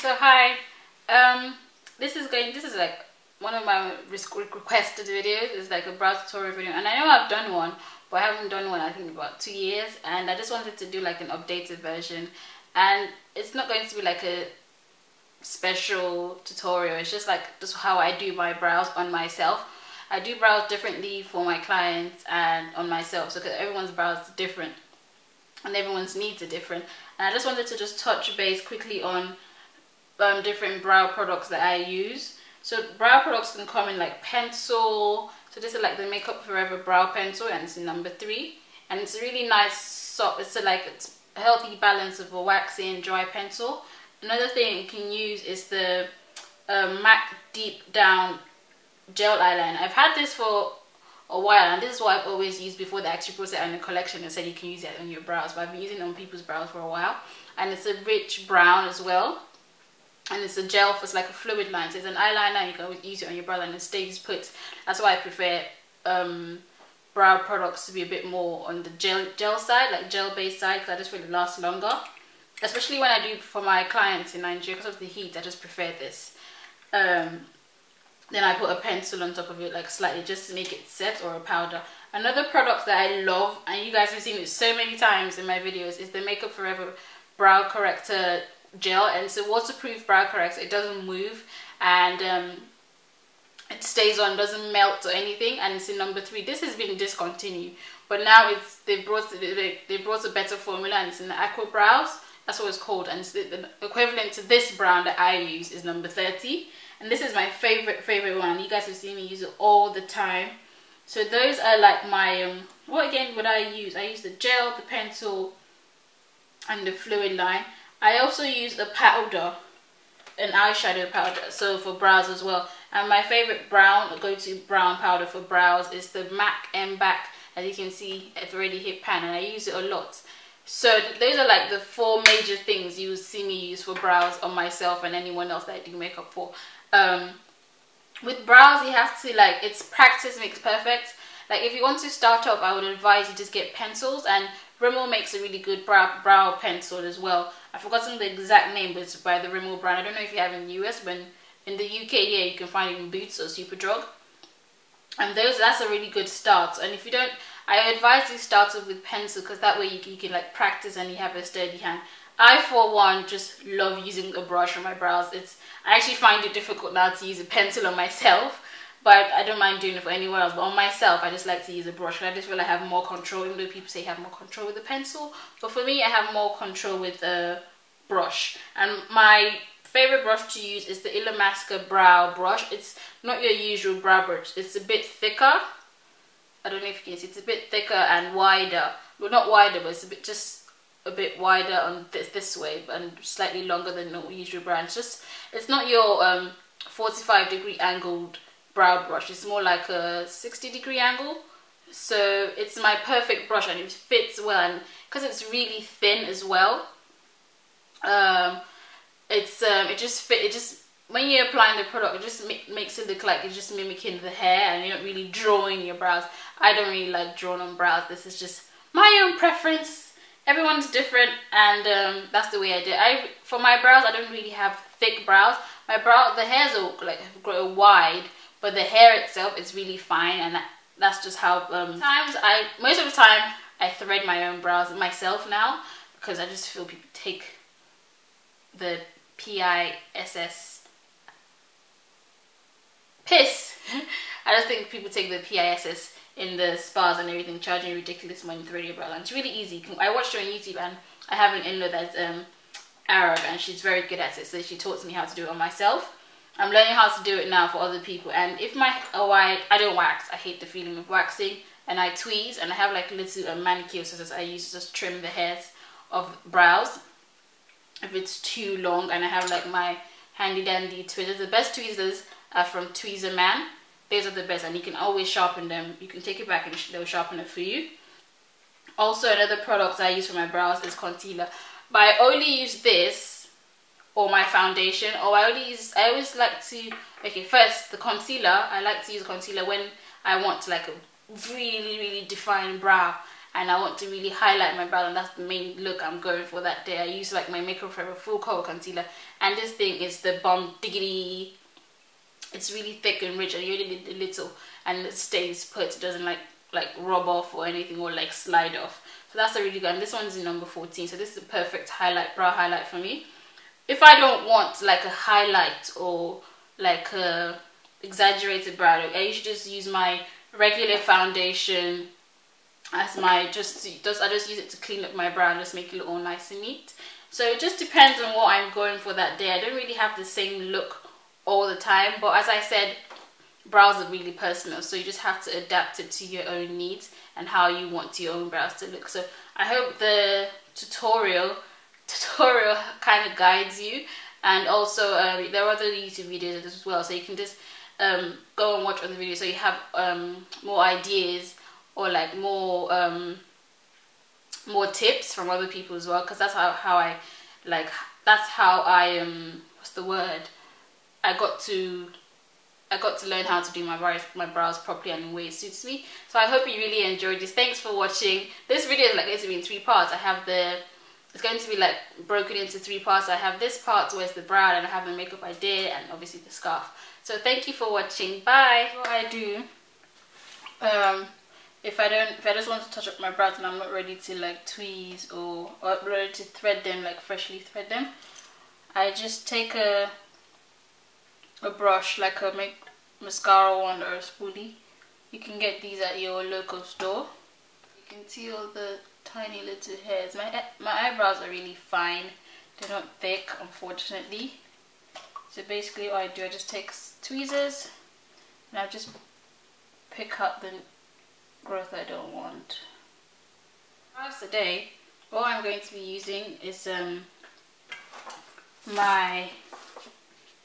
So hi, this is like one of my requested videos. It's like a brow tutorial video, and I know I've done one, but I haven't done one I think about 2 years, and I just wanted to do like an updated version. And it's not going to be like a special tutorial, it's just how I do my brows on myself. I do brows differently for my clients and on myself, so everyone's brows are different and everyone's needs are different. And I just wanted to just touch base quickly on different brow products that I use. So brow products can come in like pencil. So this is like the Makeup Forever brow pencil, and it's in number 3, and it's a really nice soft, it's a healthy balance of a waxy and dry pencil. Another thing you can use is the MAC Deep Down Gel Eyeliner. I've had this for a while, and this is what I've always used before they actually put it in the collection and said you can use it on your brows, but I've been using it on people's brows for a while. And it's a rich brown as well, and it's a gel, it's like a fluid line, so it's an eyeliner, you can use it on your brow and it stays put. That's why I prefer brow products to be a bit more on the gel side, like gel based side, because I just feel it lasts longer, especially when I do for my clients in Nigeria. Because of the heat, I just prefer this. Then I put a pencil on top of it, like slightly, just to make it set, or a powder. Another product that I love, and you guys have seen it so many times in my videos, is the Makeup Forever brow corrector gel. And it's a waterproof brow corrector. It doesn't move, and it stays on, doesn't melt or anything, and it's in number 3. This has been discontinued, but now they brought a better formula, and it's in the Aqua Brows. That's what it's called, and it's the equivalent to this brown that I use is number 30, and this is my favorite one. You guys have seen me use it all the time. So those are like my what again would I use? I use the gel, the pencil, and the fluid line. I also use a powder, an eyeshadow powder, so for brows as well. And my favorite go-to brown powder for brows is the MAC M-Back. As you can see, it's already hit pan, and I use it a lot. So those are like the 4 major things you will see me use for brows on myself and anyone else that I do makeup for. With brows, you have to it's practice makes perfect. Like if you want to start off, I would advise you just get pencils, and Rimmel makes a really good brow pencil as well. I've forgotten the exact name, but it's by the Rimmel brand. I don't know if you have in the US, but in the UK, yeah, you can find it in Boots or Superdrug. And that's a really good start. And if you don't, I advise you start off with pencil, because that way you can like practice and you have a steady hand. I, for one, just love using a brush on my brows. I actually find it difficult now to use a pencil on myself, but I don't mind doing it for anyone else. But on myself, I just like to use a brush, and I just feel I have more control, even though people say you have more control with a pencil. But for me, I have more control with a brush. And my favorite brush to use is the Illamasqua brow brush. It's not your usual brow brush. It's a bit thicker. I don't know if you can see. It's a bit thicker and wider. Well, not wider, but it's just a bit wider on this way, and slightly longer than the usual brow. It's not your 45-degree angled brow brush. It's more like a 60-degree angle. So it's my perfect brush, and it fits well, and because it's really thin as well, when you're applying the product, it just makes it look like it's just mimicking the hair, and you're not really drawing your brows. I don't really like drawing on brows. This is just my own preference. Everyone's different, and that's the way I do it. For my brows, I don't really have thick brows. The hairs are wide, but the hair itself is really fine, and that's just how. Most of the time, I thread my own brows myself now, because I just feel people take the piss. I just think people take the piss in the spas and everything, charging ridiculous money to thread your brows. And it's really easy. I watched her on YouTube, and I have an in-law that's Arab, and she's very good at it, so she taught me how to do it on myself. I'm learning how to do it now for other people. And if I don't wax. I hate the feeling of waxing, and I tweeze, and I have like little manicure scissors I use to just trim the hairs of brows if it's too long. And I have like my handy dandy tweezers. The best tweezers are from Tweezerman. Those are the best, and you can always sharpen them. You can take it back and they'll sharpen it for you. Also, another product I use for my brows is concealer, but I only use this or my foundation, or I always like to, first the concealer. I like to use concealer when I want like a really defined brow, and I want to really highlight my brow, and that's the main look I'm going for that day. I use like my Makeup Forever Full Cover Concealer, and this thing is the Bomb Diggity. It's really thick and rich, and you only need a little, and it stays put. It doesn't like rub off or anything, or like slide off. So that's a really good, and this one's in number 14. So this is a perfect highlight, brow highlight for me. If I don't want like a highlight or like a exaggerated brow look, I usually just use my regular foundation as my I just use it to clean up my brow and just make it look all nice and neat. So it just depends on what I'm going for that day. I don't really have the same look all the time, but as I said, brows are really personal, so you just have to adapt it to your own needs and how you want your own brows to look. So I hope the tutorial kind of guides you, and also there are other YouTube videos as well, so you can just go and watch other videos so you have more ideas, or like more tips from other people as well, because that's how I what's the word, I got to learn how to do my brows properly and in a way it suits me. So I hope you really enjoyed this. Thanks for watching. This video is like going to be in 3 parts. It's going to be like broken into 3 parts. I have this part where it's the brow, and I have the makeup I did, and obviously the scarf. So thank you for watching. Bye. What I do, if I just want to touch up my brows and I'm not ready to like tweeze or ready to thread them, like freshly thread them, I just take a brush, like a mascara one or a spoolie. You can get these at your local store. You can see all the tiny little hairs. My eyebrows are really fine. They're not thick, unfortunately. So basically what I do, I just take tweezers and I just pick up the growth I don't want. For today, all I'm going to be using is my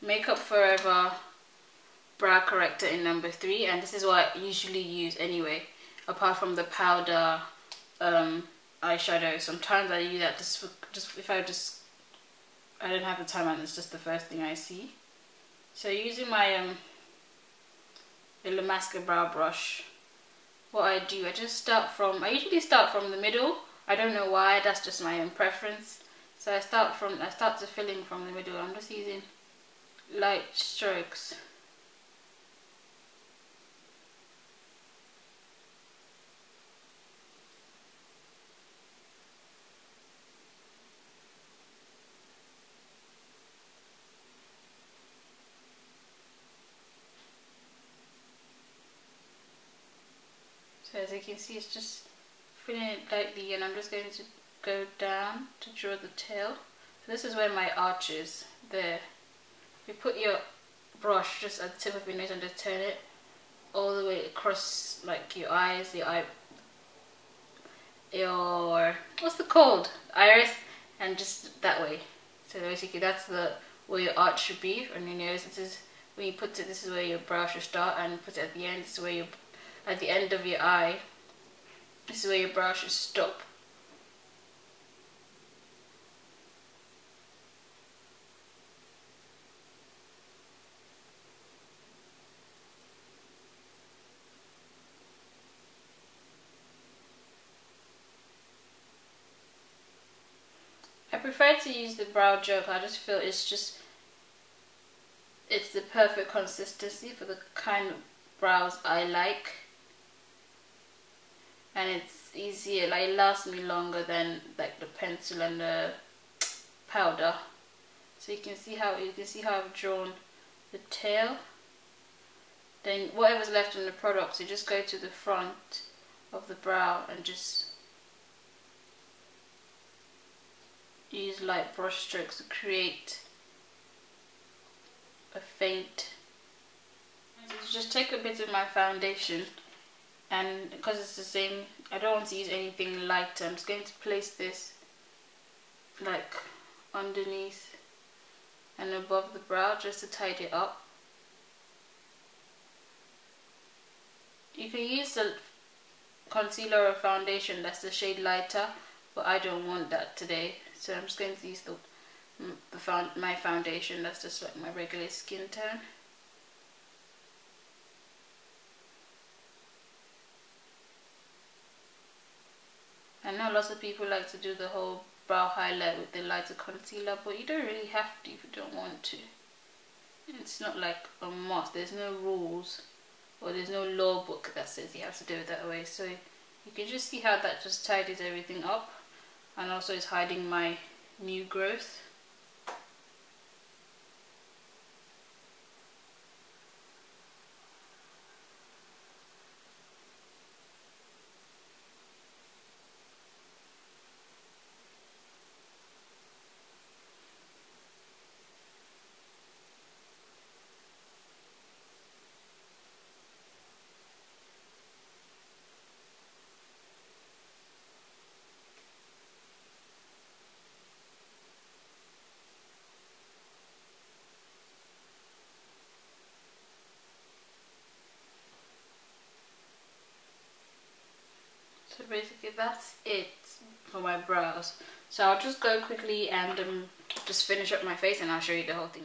Makeup Forever brow corrector in number 3, and this is what I usually use anyway, apart from the powder eyeshadow. Sometimes I use that just if I don't have the time and it's just the first thing I see. So using my Illamasqua brow brush, what I do, I usually start from the middle. I don't know why, that's just my own preference. So I start to fill in from the middle. I'm just using light strokes. So as you can see, it's just filling it lightly, and I'm just going to go down to draw the tail. So this is where my arch is, there. You put your brush just at the tip of your nose and just turn it all the way across, like your eyes, what's it called? Iris, and just that way. So basically that's where your arch should be on your nose. This is when you put it, this is where your brow should start, and put it at the end. This is where at the end of your eye, this is where your brow should stop. I prefer to use the brow gel. I just feel it's the perfect consistency for the kind of brows I like, and it's easier, like it lasts me longer than like the pencil and the powder. So you can see how I've drawn the tail. Then whatever's left in the product, so just go to the front of the brow and just use light brush strokes to create a faint. So just take a bit of my foundation, and because it's the same, I don't want to use anything lighter. I'm just going to place this like underneath and above the brow just to tidy it up. You can use the concealer or foundation that's the shade lighter, but I don't want that today, so I'm just going to use my foundation that's just like my regular skin tone. I know lots of people like to do the whole brow highlight with the lighter concealer, but you don't really have to if you don't want to. It's not like a must. There's no rules or there's no law book that says you have to do it that way. So you can just see how that just tidies everything up, and also is hiding my new growth. So basically that's it for my brows. So I'll just go quickly and just finish up my face, and I'll show you the whole thing.